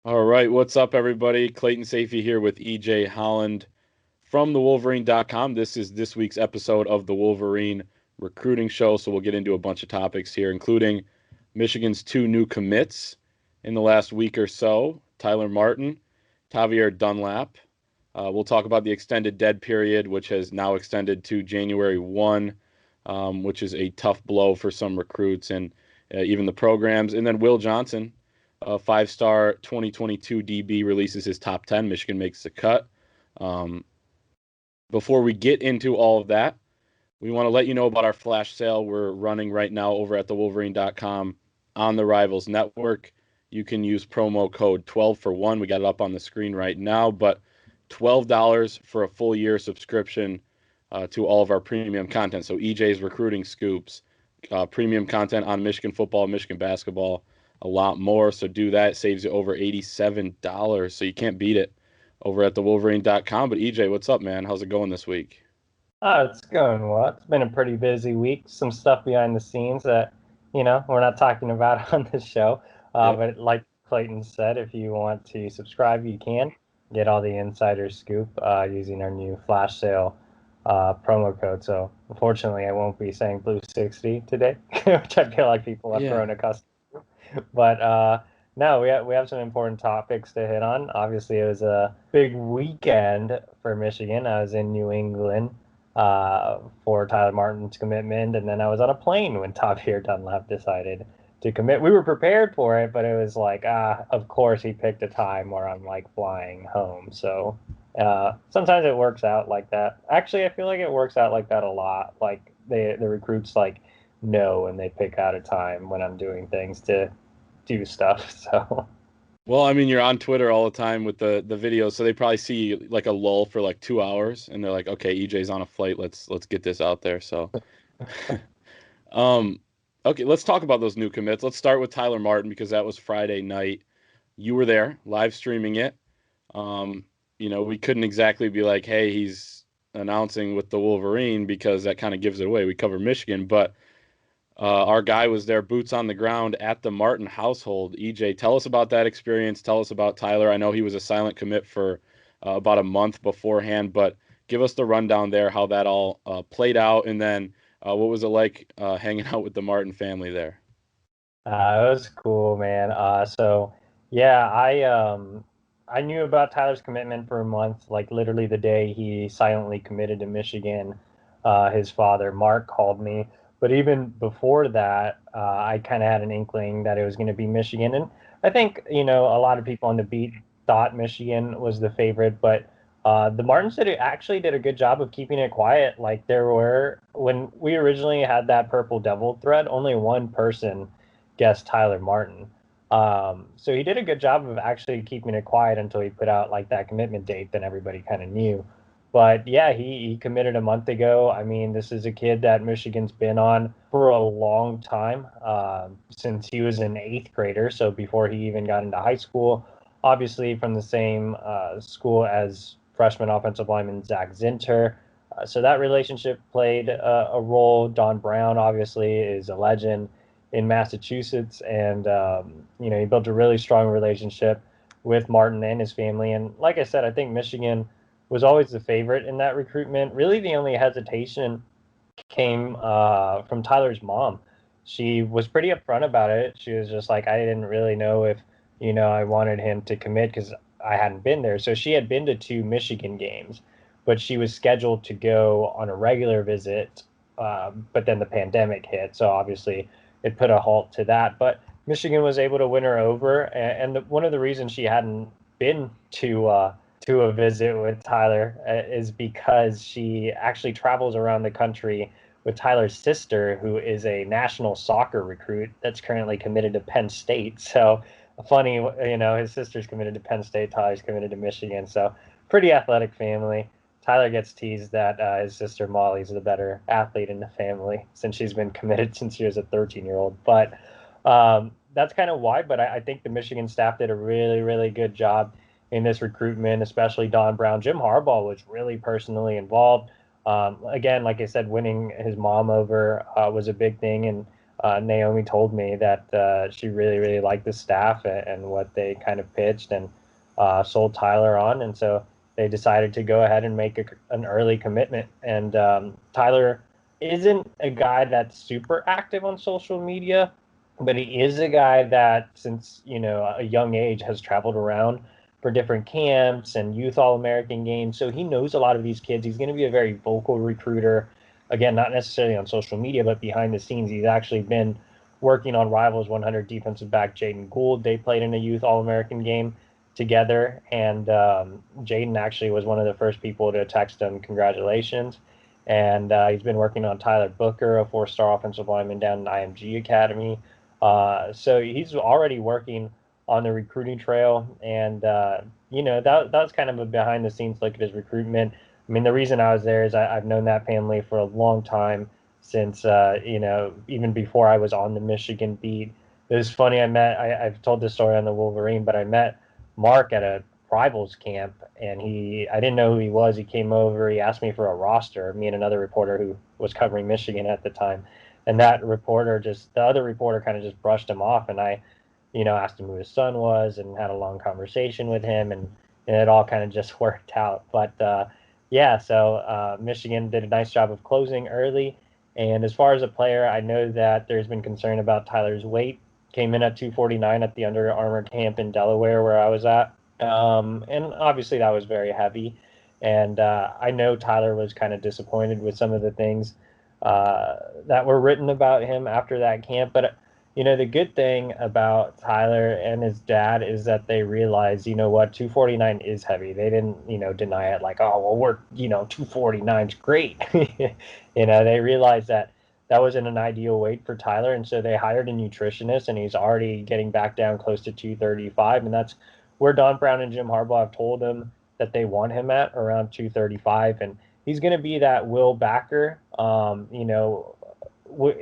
All right, what's up, everybody? Clayton Sayfie here with EJ Holland from the Wolverine.com. This is this week's episode of the Wolverine Recruiting Show. So we'll get into a bunch of topics here, including Michigan's two new commits in the last week or so, Tyler Martin, Tavir Dunlap. We'll talk about the extended dead period, which has now extended to January 1, which is a tough blow for some recruits and even the programs. And then Will Johnson, a five-star 2022 DB, releases his top 10. Michigan makes the cut. Um, Before we get into all of that, we want to let you know about our flash sale we're running right now over at thewolverine.com on the Rivals Network. You can use promo code 12 for 1. We got it up on the screen right now, but $12 for a full year subscription to all of our premium content. So EJ's recruiting scoops, premium content on Michigan football, Michigan basketball, a lot more. So do that. It saves you over $87. So you can't beat it over at thewolverine.com. But EJ, what's up, man? How's it going this week? Oh, it's going well. It's been a pretty busy week. Some stuff behind the scenes that, we're not talking about on this show. Yep. But like Clayton said, if you want to subscribe, you can get all the insider scoop using our new flash sale promo code. So unfortunately, I won't be saying Blue 60 today, which I feel like people have Yeah. grown accustomed to. But no, we have some important topics to hit on. Obviously, it was a big weekend for Michigan. I was in New England for Tyler Martin's commitment, and then I was on a plane when Tavir Dunlap decided to commit. We were prepared for it, but it was like, of course he picked a time where I'm like flying home. So sometimes it works out like that. Actually, I feel like it works out like that a lot. Like the recruits like know and they pick out a time when I'm doing things to do stuff. So Well, I mean, you're on Twitter all the time with the videos, so they probably see like a lull for like 2 hours, and they're like, "Okay, EJ's on a flight. Let's get this out there." So, um, okay, let's talk about those new commits. Let's start with Tyler Martin because that was Friday night. You were there, live streaming it. Um, we couldn't exactly be like, "Hey, he's announcing with the Wolverine," because that kind of gives it away. We cover Michigan, but our guy was there, boots on the ground at the Martin household. EJ, tell us about that experience. Tell us about Tyler. I know he was a silent commit for about a month beforehand, but give us the rundown there, how that all played out, and then what was it like hanging out with the Martin family there? it was cool, man. So yeah, I knew about Tyler's commitment for a month, like literally the day he silently committed to Michigan. His father, Mark, called me. But even before that, I kind of had an inkling that it was going to be Michigan. And I think, a lot of people on the beat thought Michigan was the favorite, but the Martins actually did a good job of keeping it quiet. Like when we originally had that Purple Devil thread, only one person guest Tyler Martin. So he did a good job of actually keeping it quiet until he put out like that commitment date. Then everybody kind of knew. But yeah, he committed a month ago. I mean, this is a kid that Michigan's been on for a long time, since he was an eighth grader. So before he even got into high school, obviously from the same school as freshman offensive lineman Zach Zinter. So that relationship played a role. Don Brown obviously is a legend in Massachusetts, and he built a really strong relationship with Martin and his family. And like I said, I think Michigan was always the favorite in that recruitment. Really, the only hesitation came from Tyler's mom. She was pretty upfront about it. She was just like, I didn't really know if I wanted him to commit because I hadn't been there. So she had been to two Michigan games, but she was scheduled to go on a regular visit. But then the pandemic hit, so obviously it put a halt to that. But Michigan was able to win her over, and one of the reasons she hadn't been to a visit with Tyler is because she actually travels around the country with Tyler's sister, who is a national soccer recruit that's currently committed to Penn State. So funny, his sister's committed to Penn State, Tyler's committed to Michigan. So pretty athletic family. Tyler gets teased that his sister Molly's the better athlete in the family since she's been committed since she was a 13-year-old. But that's kind of why. But I think the Michigan staff did a really, really good job in this recruitment, especially Don Brown. Jim Harbaugh was really personally involved. Again, like I said, winning his mom over was a big thing, and Naomi told me that she really, really liked the staff and what they kind of pitched and sold Tyler on. And so they decided to go ahead and make an early commitment. And Tyler isn't a guy that's super active on social media, but he is a guy that, since a young age, has traveled around for different camps and youth All-American games. So he knows a lot of these kids. He's going to be a very vocal recruiter. Again, not necessarily on social media, but behind the scenes, he's actually been working on Rivals 100 defensive back Jaden Gould. They played in a youth All-American game together, and Jaden actually was one of the first people to text him congratulations. And he's been working on Tyler Booker, a four-star offensive lineman down in IMG Academy. So he's already working on the recruiting trail, and that was kind of a behind-the-scenes look at his recruitment. I mean, the reason I was there is I've known that family for a long time, since even before I was on the Michigan beat. It was funny. I've told this story on the Wolverine, but I met Mark at a Rivals camp, and I didn't know who he was. He came over, he asked me for a roster, me and another reporter who was covering Michigan at the time. And the other reporter kind of just brushed him off. And I, asked him who his son was and had a long conversation with him. And it all kind of just worked out. But yeah, so Michigan did a nice job of closing early. And as far as a player, I know that there's been concern about Tyler's weight. Came in at 249 at the Under Armour camp in Delaware, where I was at. And obviously that was very heavy. And I know Tyler was kind of disappointed with some of the things that were written about him after that camp. But the good thing about Tyler and his dad is that they realized, 249 is heavy. They didn't, deny it like, oh, well, 249 is great. They realized that wasn't an ideal weight for Tyler. And so they hired a nutritionist, and he's already getting back down close to 235. And that's where Don Brown and Jim Harbaugh have told him that they want him at, around 235. And he's going to be that will backer.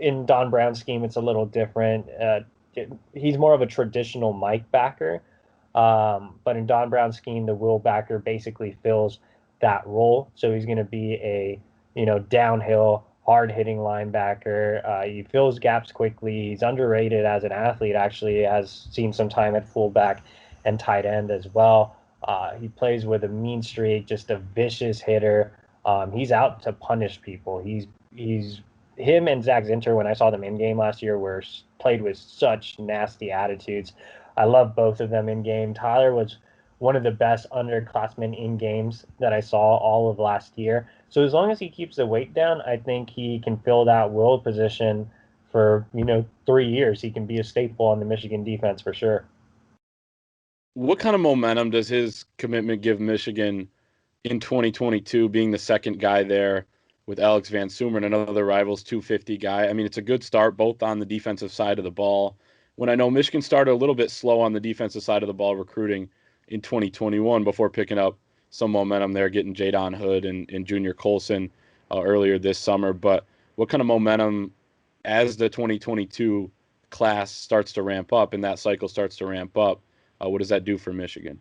In Don Brown's scheme, it's a little different. He's more of a traditional Mike backer, but in Don Brown's scheme, the will backer basically fills that role. So he's going to be a downhill, hard hitting linebacker. He fills gaps quickly. He's underrated as an athlete. Actually, has seen some time at fullback and tight end as well. He plays with a mean streak, just a vicious hitter. He's out to punish people. He's him and Zach Zinter, when I saw them in game last year, were played with such nasty attitudes. I love both of them in game. Tyler was one of the best underclassmen in games that I saw all of last year. So as long as he keeps the weight down, I think he can fill that will position for 3 years. He can be a staple on the Michigan defense for sure. What kind of momentum does his commitment give Michigan in 2022, being the second guy there with Alex Van Sumeren, another Rivals 250 guy? I mean, it's a good start both on the defensive side of the ball. When I know Michigan started a little bit slow on the defensive side of the ball recruiting in 2021 before picking up some momentum there, getting Jadon Hood and Junior Colson earlier this summer. But what kind of momentum as the 2022 class starts to ramp up and that cycle starts to ramp up, what does that do for Michigan?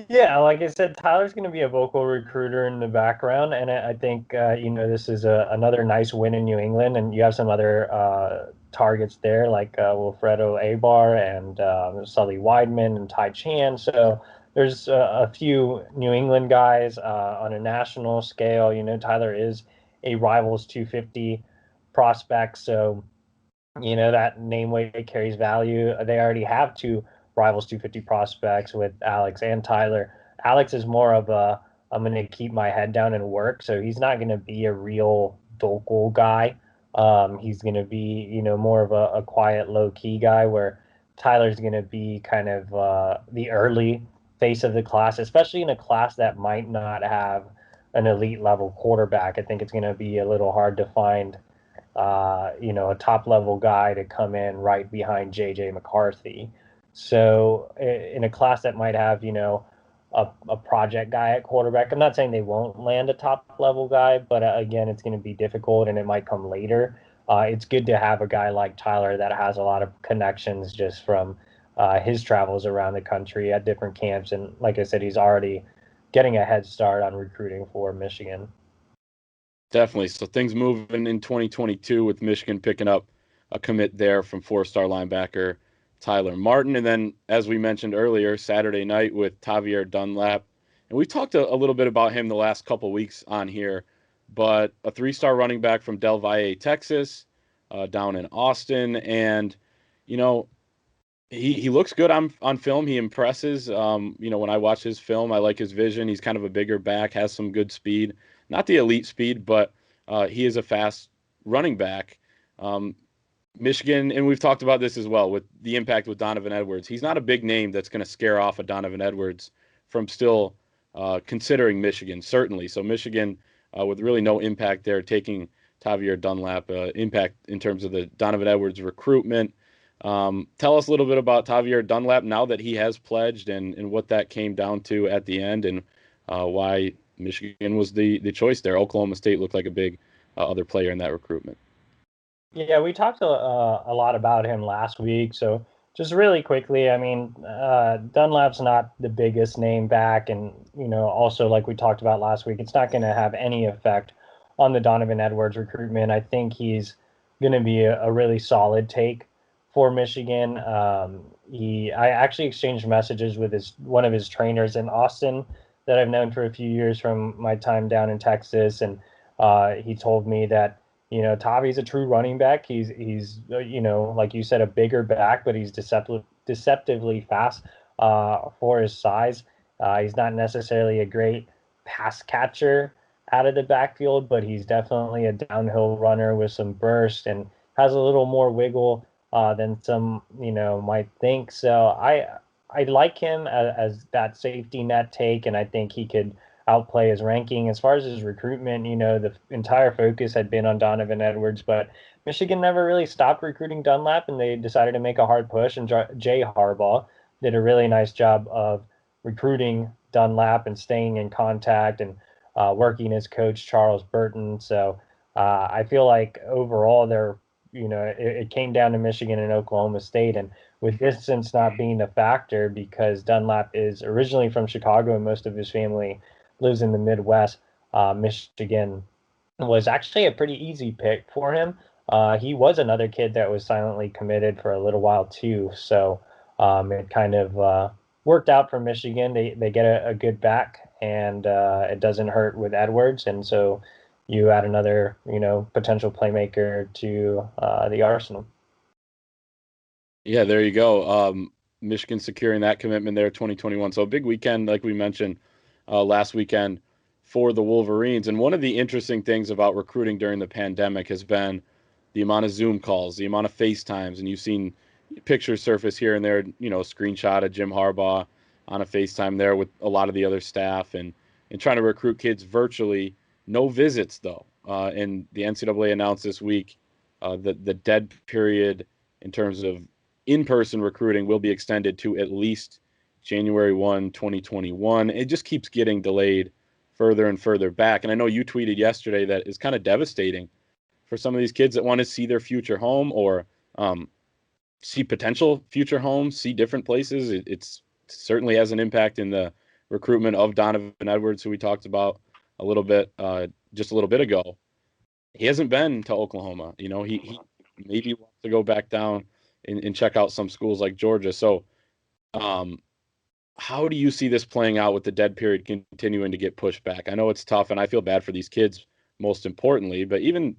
Yeah, like I said, Tyler's going to be a vocal recruiter in the background, and I think this is another nice win in New England, and you have some other targets there like Wilfredo Abar and Sully Weidman and Ty Chan. So there's a few New England guys on a national scale. Tyler is a Rivals 250 prospect, so that name weight carries value. They already have two Rivals 250 prospects with Alex and Tyler. Alex is more of I'm going to keep my head down and work, so he's not going to be a real vocal guy. He's going to be more of a quiet, low key guy, where Tyler's going to be kind of the early face of the class, especially in a class that might not have an elite level quarterback. I think it's going to be a little hard to find a top level guy to come in right behind JJ McCarthy. So in a class that might have, a project guy at quarterback, I'm not saying they won't land a top level guy, but again, it's going to be difficult and it might come later. It's good to have a guy like Tyler that has a lot of connections just from his travels around the country at different camps. And like I said, he's already getting a head start on recruiting for Michigan. Definitely. So things moving in 2022 with Michigan picking up a commit there from four-star linebacker Tyler Martin. And then, as we mentioned earlier, Saturday night with Tavir Dunlap. And we've talked a little bit about him the last couple weeks on here, but a three-star running back from Del Valle, Texas, down in Austin. And, you know, he looks good on film. He impresses. When I watch his film, I like his vision. He's kind of a bigger back, has some good speed, not the elite speed, but he is a fast running back. Um, Michigan, and we've talked about this as well with the impact with Donovan Edwards. He's not a big name that's going to scare off a Donovan Edwards from still considering Michigan, certainly. So Michigan, with really no impact there, taking Tavir Dunlap, impact in terms of the Donovan Edwards recruitment. Tell us a little bit about Tavir Dunlap now that he has pledged and what that came down to at the end and why Michigan was the choice there. Oklahoma State looked like a big other player in that recruitment. Yeah, we talked a lot about him last week. So just really quickly, I mean, Dunlap's not the biggest name back, and also like we talked about last week, it's not going to have any effect on the Donovan Edwards recruitment. I think he's going to be a really solid take for Michigan. I actually exchanged messages with one of his trainers in Austin that I've known for a few years from my time down in Texas, and he told me that Tavi's a true running back. He's like you said, a bigger back, but he's deceptively fast for his size. He's not necessarily a great pass catcher out of the backfield, but he's definitely a downhill runner with some burst and has a little more wiggle than some might think. So I like him as that safety net take, and I think he could outplay his ranking. As far as his recruitment, the entire focus had been on Donovan Edwards, but Michigan never really stopped recruiting Dunlap, and they decided to make a hard push. And Jay Harbaugh did a really nice job of recruiting Dunlap and staying in contact and working his coach Charles Burton. So I feel like overall it came down to Michigan and Oklahoma State, and with distance not being a factor because Dunlap is originally from Chicago and most of his family lives in the Midwest. Michigan was actually a pretty easy pick for him. He was another kid that was silently committed for a little while too, so it kind of worked out for Michigan. They get a good back, and it doesn't hurt with Edwards, and so you add another potential playmaker to the arsenal. Yeah, there you go. Michigan securing that commitment there, 2021. So a big weekend, like we mentioned last weekend for the Wolverines. And one of the interesting things about recruiting during the pandemic has been the amount of Zoom calls, the amount of FaceTimes, and you've seen pictures surface here and there, a screenshot of Jim Harbaugh on a FaceTime there with a lot of the other staff and trying to recruit kids virtually. No visits, though. And the NCAA announced this week that the dead period in terms of in-person recruiting will be extended to at least January 2021. It just keeps getting delayed further and further back. And I know you tweeted yesterday that it's kind of devastating for some of these kids that want to see their future home or see potential future homes, see different places. It's certainly has an impact in the recruitment of Donovan Edwards, who we talked about a little bit, just a little bit ago. He hasn't been to Oklahoma. He maybe wants to go back down and check out some schools like Georgia. So, how do you see this playing out with the dead period continuing to get pushed back? I know it's tough, and I feel bad for these kids, most importantly, but even,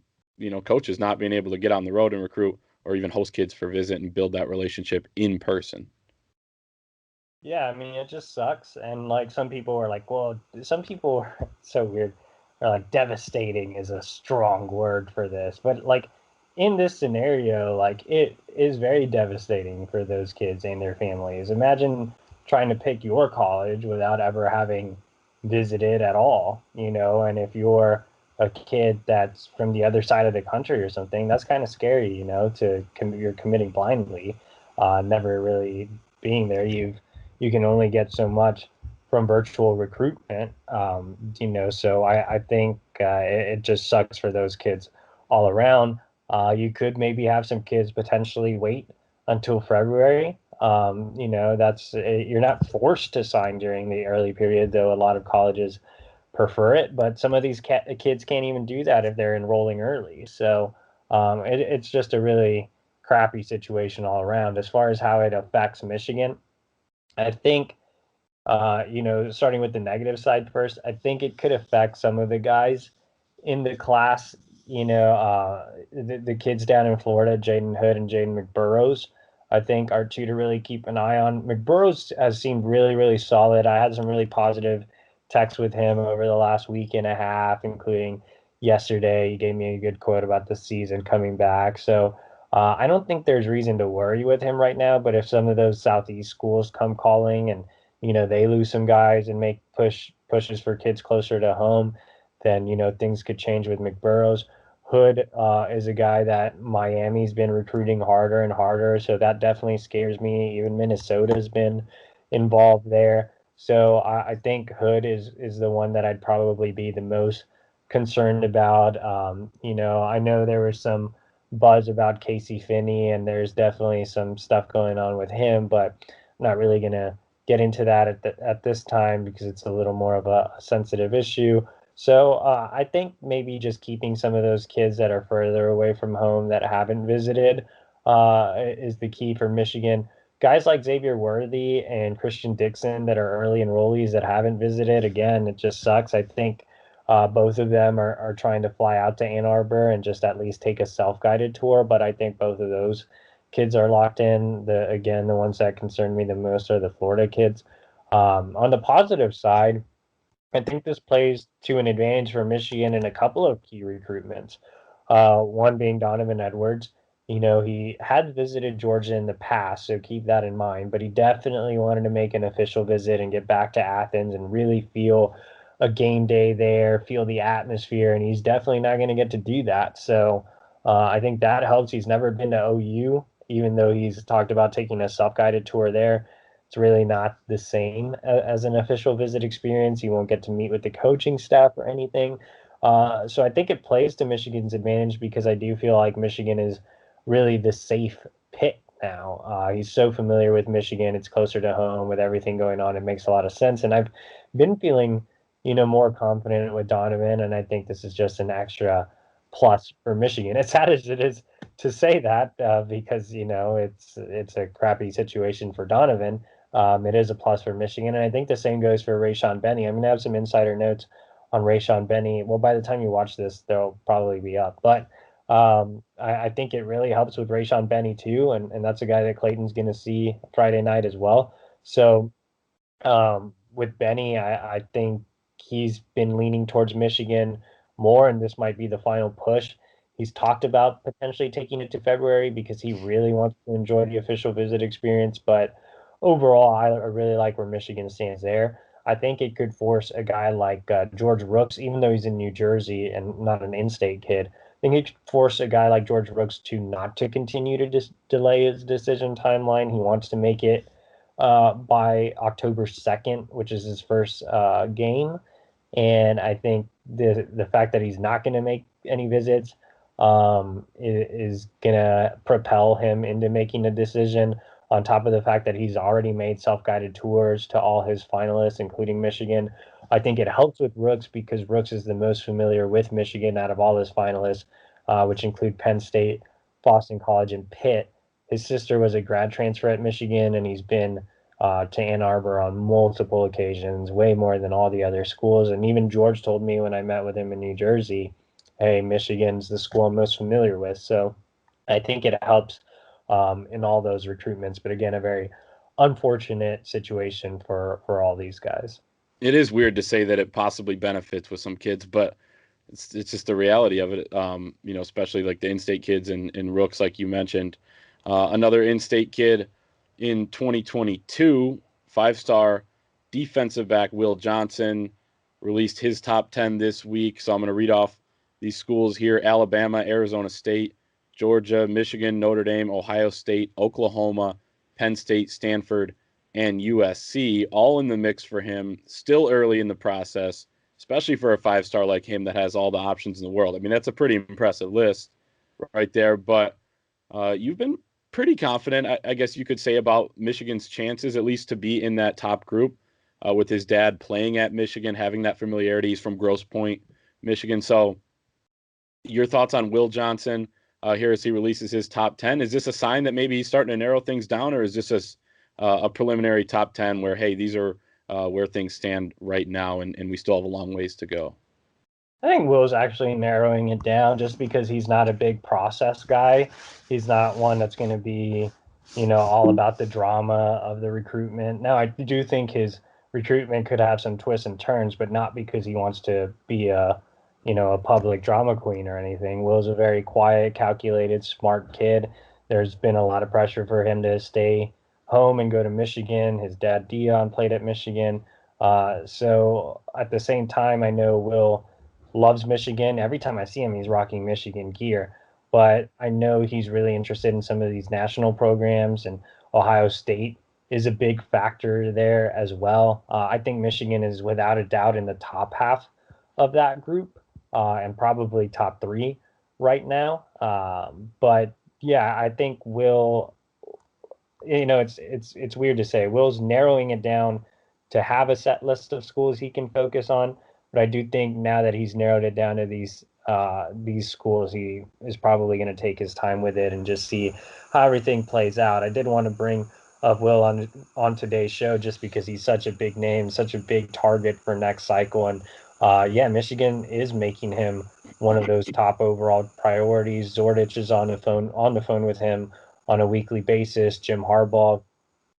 coaches not being able to get on the road and recruit or even host kids for visit and build that relationship in person. Yeah, I mean, it just sucks. And like some people are like, well, some people are so weird. They're like, devastating is a strong word for this. But like in this scenario, like it is very devastating for those kids and their families. Imagine trying to pick your college without ever having visited at all, and if you're a kid that's from the other side of the country or something, that's kind of scary, you're committing blindly, never really being there. You can only get so much from virtual recruitment, so I think it just sucks for those kids all around. You could maybe have some kids potentially wait until February. That's you're not forced to sign during the early period, though a lot of colleges prefer it, but some of these kids can't even do that if they're enrolling early. So it's just a really crappy situation all around. As far as how it affects Michigan, I think, starting with the negative side first, I think it could affect some of the guys in the class. The kids down in Florida, Jaden Hood and Jaden McBurrows, I think are two to really keep an eye on. McBurrows has seemed really, really solid. I had some really positive texts with him over the last week and a half, including yesterday. He gave me a good quote about the season coming back. So I don't think there's reason to worry with him right now. But if some of those Southeast schools come calling and they lose some guys and make pushes for kids closer to home, then things could change with McBurrows. Hood is a guy that Miami's been recruiting harder and harder, so that definitely scares me. Even Minnesota's been involved there, so I think Hood is the one that I'd probably be the most concerned about. I know there was some buzz about Casey Finney, and there's definitely some stuff going on with him, but I'm not really gonna get into that at this time because it's a little more of a sensitive issue. So I think maybe just keeping some of those kids that are further away from home that haven't visited is the key for Michigan. Guys like Xavier Worthy and Christian Dixon that are early enrollees that haven't visited, again, it just sucks. I think both of them are trying to fly out to Ann Arbor and just at least take a self-guided tour, but I think both of those kids are locked in. The ones that concern me the most are the Florida kids. On the positive side, I think this plays to an advantage for Michigan in a couple of key recruitments. One being Donovan Edwards. He had visited Georgia in the past, so keep that in mind. But he definitely wanted to make an official visit and get back to Athens and really feel a game day there, feel the atmosphere, and he's definitely not going to get to do that. So I think that helps. He's never been to OU, even though he's talked about taking a self-guided tour there. It's really not the same as an official visit experience. You won't get to meet with the coaching staff or anything. So I think it plays to Michigan's advantage because I do feel like Michigan is really the safe pick now. He's so familiar with Michigan. It's closer to home with everything going on. It makes a lot of sense. And I've been feeling, more confident with Donovan. And I think this is just an extra plus for Michigan. As sad as it is to say that, because, it's a crappy situation for Donovan. It is a plus for Michigan, and I think the same goes for Rayshon Benny. I'm going to have some insider notes on Rayshon Benny. Well, by the time you watch this, they'll probably be up. But I think it really helps with Rayshon Benny too, and that's a guy that Clayton's going to see Friday night as well. So with Benny, I think he's been leaning towards Michigan more, and this might be the final push. He's talked about potentially taking it to February because he really wants to enjoy the official visit experience, but overall, I really like where Michigan stands there. I think it could force a guy like George Rooks, even though he's in New Jersey and not an in-state kid. I think it could force a guy like George Rooks to not to continue to delay his decision timeline. He wants to make it by October 2nd, which is his first game. And I think the fact that he's not going to make any visits is going to propel him into making a decision, on top of the fact that he's already made self-guided tours to all his finalists, including Michigan. I think it helps with Rooks because Rooks is the most familiar with Michigan out of all his finalists, which include Penn State, Boston College, and Pitt. His sister was a grad transfer at Michigan, and he's been to Ann Arbor on multiple occasions, way more than all the other schools. And even George told me when I met with him in New Jersey, hey, Michigan's the school I'm most familiar with. So I think it helps in all those recruitments. But again, a very unfortunate situation for all these guys. It is weird to say that it possibly benefits with some kids, but it's just the reality of it. Especially like the in-state kids and Rooks, like you mentioned. Another in-state kid in 2022, five-star defensive back Will Johnson released his top 10 this week. So I'm going to read off these schools here: Alabama, Arizona State, Georgia, Michigan, Notre Dame, Ohio State, Oklahoma, Penn State, Stanford, and USC, all in the mix for him. Still early in the process, especially for a five-star like him that has all the options in the world. I mean, that's a pretty impressive list right there. But you've been pretty confident, I guess you could say, about Michigan's chances, at least to be in that top group. with his dad playing at Michigan, having that familiarity. He's from Grosse Pointe, Michigan. So your thoughts on Will Johnson here as he releases his top 10? Is this a sign that maybe he's starting to narrow things down, or is this a preliminary top 10 where, hey, these are where things stand right now, and we still have a long ways to go? I think Will's actually narrowing it down just because he's not a big process guy. He's not one that's going to be, all about the drama of the recruitment. Now, I do think his recruitment could have some twists and turns, but not because he wants to be a public drama queen or anything. Will's a very quiet, calculated, smart kid. There's been a lot of pressure for him to stay home and go to Michigan. His dad, Dion, played at Michigan. So at the same time, I know Will loves Michigan. Every time I see him, he's rocking Michigan gear. But I know he's really interested in some of these national programs, and Ohio State is a big factor there as well. I think Michigan is without a doubt in the top half of that group, and probably top three right now. But yeah, I think Will. It's weird to say. Will's narrowing it down to have a set list of schools he can focus on, but I do think now that he's narrowed it down to these schools, he is probably going to take his time with it and just see how everything plays out. I did want to bring up Will on today's show just because he's such a big name, such a big target for next cycle, and yeah, Michigan is making him one of those top overall priorities. Zordich is on the phone with him on a weekly basis. Jim Harbaugh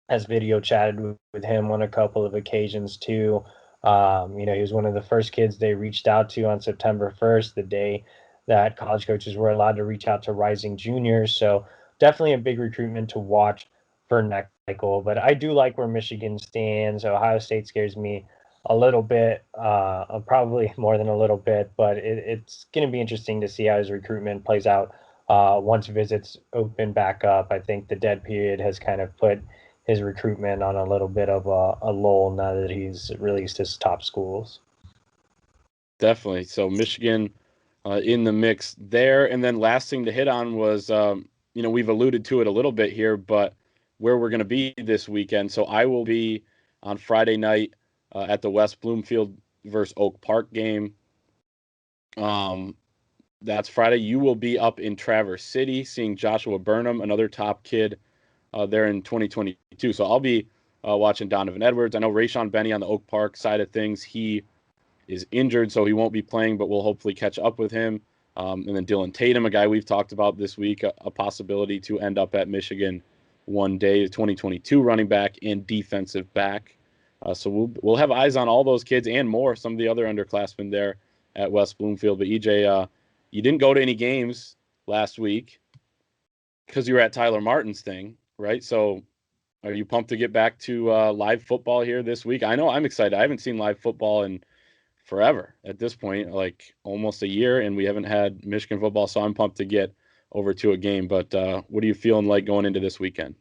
has video chatted with him on a couple of occasions too. He was one of the first kids they reached out to on September 1st, the day that college coaches were allowed to reach out to rising juniors. So definitely a big recruitment to watch for next cycle. But I do like where Michigan stands. Ohio State scares me a little bit, probably more than a little bit, but it's going to be interesting to see how his recruitment plays out once visits open back up. I think the dead period has kind of put his recruitment on a little bit of a lull now that he's released his top schools. Definitely. So Michigan in the mix there. And then last thing to hit on was, we've alluded to it a little bit here, but where we're going to be this weekend. So I will be on Friday night at the West Bloomfield versus Oak Park game. That's Friday. You will be up in Traverse City seeing Joshua Burnham, another top kid there in 2022. So I'll be watching Donovan Edwards. I know Rayshon Benny on the Oak Park side of things. He is injured, so he won't be playing, but we'll hopefully catch up with him. And then Dylan Tatum, a guy we've talked about this week, a possibility to end up at Michigan one day, the 2022 running back and defensive back. So we'll have eyes on all those kids and more, some of the other underclassmen there at West Bloomfield. But EJ, you didn't go to any games last week because you were at Tyler Martin's thing, right? So are you pumped to get back to live football here this week? I know I'm excited. I haven't seen live football in forever at this point, like almost a year, and we haven't had Michigan football, so I'm pumped to get over to a game. But what are you feeling like going into this weekend?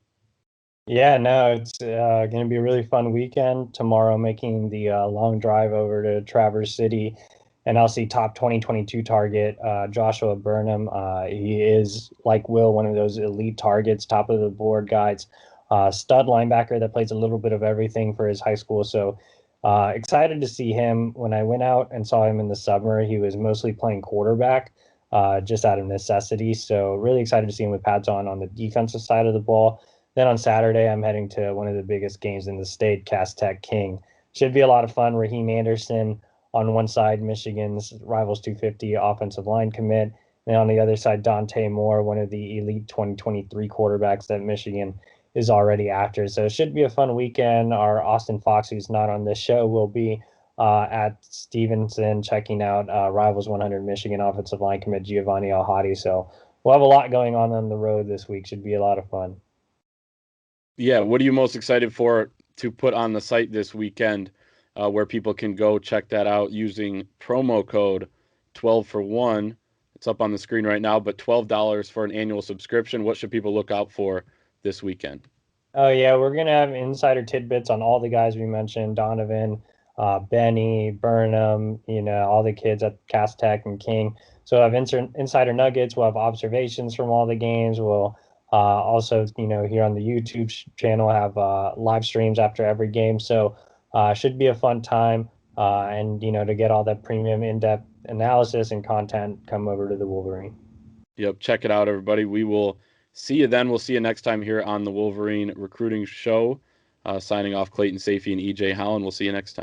Yeah, no, it's going to be a really fun weekend. Tomorrow, making the long drive over to Traverse City, and I'll see top 2022 target Joshua Burnham. He is, like Will, one of those elite targets, top of the board guys, stud linebacker that plays a little bit of everything for his high school. So excited to see him. When I went out and saw him in the summer, he was mostly playing quarterback just out of necessity. So really excited to see him with pads on the defensive side of the ball. Then on Saturday, I'm heading to one of the biggest games in the state, Cass Tech King. Should be a lot of fun. Raheem Anderson on one side, Michigan's Rivals 250 offensive line commit. And on the other side, Dante Moore, one of the elite 2023 quarterbacks that Michigan is already after. So it should be a fun weekend. Our Austin Fox, who's not on this show, will be at Stevenson checking out Rivals 100 Michigan offensive line commit Giovanni Alhadi. So we'll have a lot going on the road this week. Should be a lot of fun. Yeah, what are you most excited for to put on the site this weekend where people can go check that out using promo code 12 for 1? It's up on the screen right now, but $12 for an annual subscription. What should people look out for this weekend? Oh, yeah, we're going to have insider tidbits on all the guys we mentioned, Donovan, Benny, Burnham, all the kids at Cass Tech and King. So we'll have insider nuggets. We'll have observations from all the games. We'll also, here on the YouTube channel, have live streams after every game. So Should be a fun time. And to get all that premium in-depth analysis and content, come over to the Wolverine. Yep, check it out, everybody. We will see you then. We'll see you next time here on the Wolverine Recruiting Show. Signing off, Clayton, Sayfie, and EJ Holland. We'll see you next time.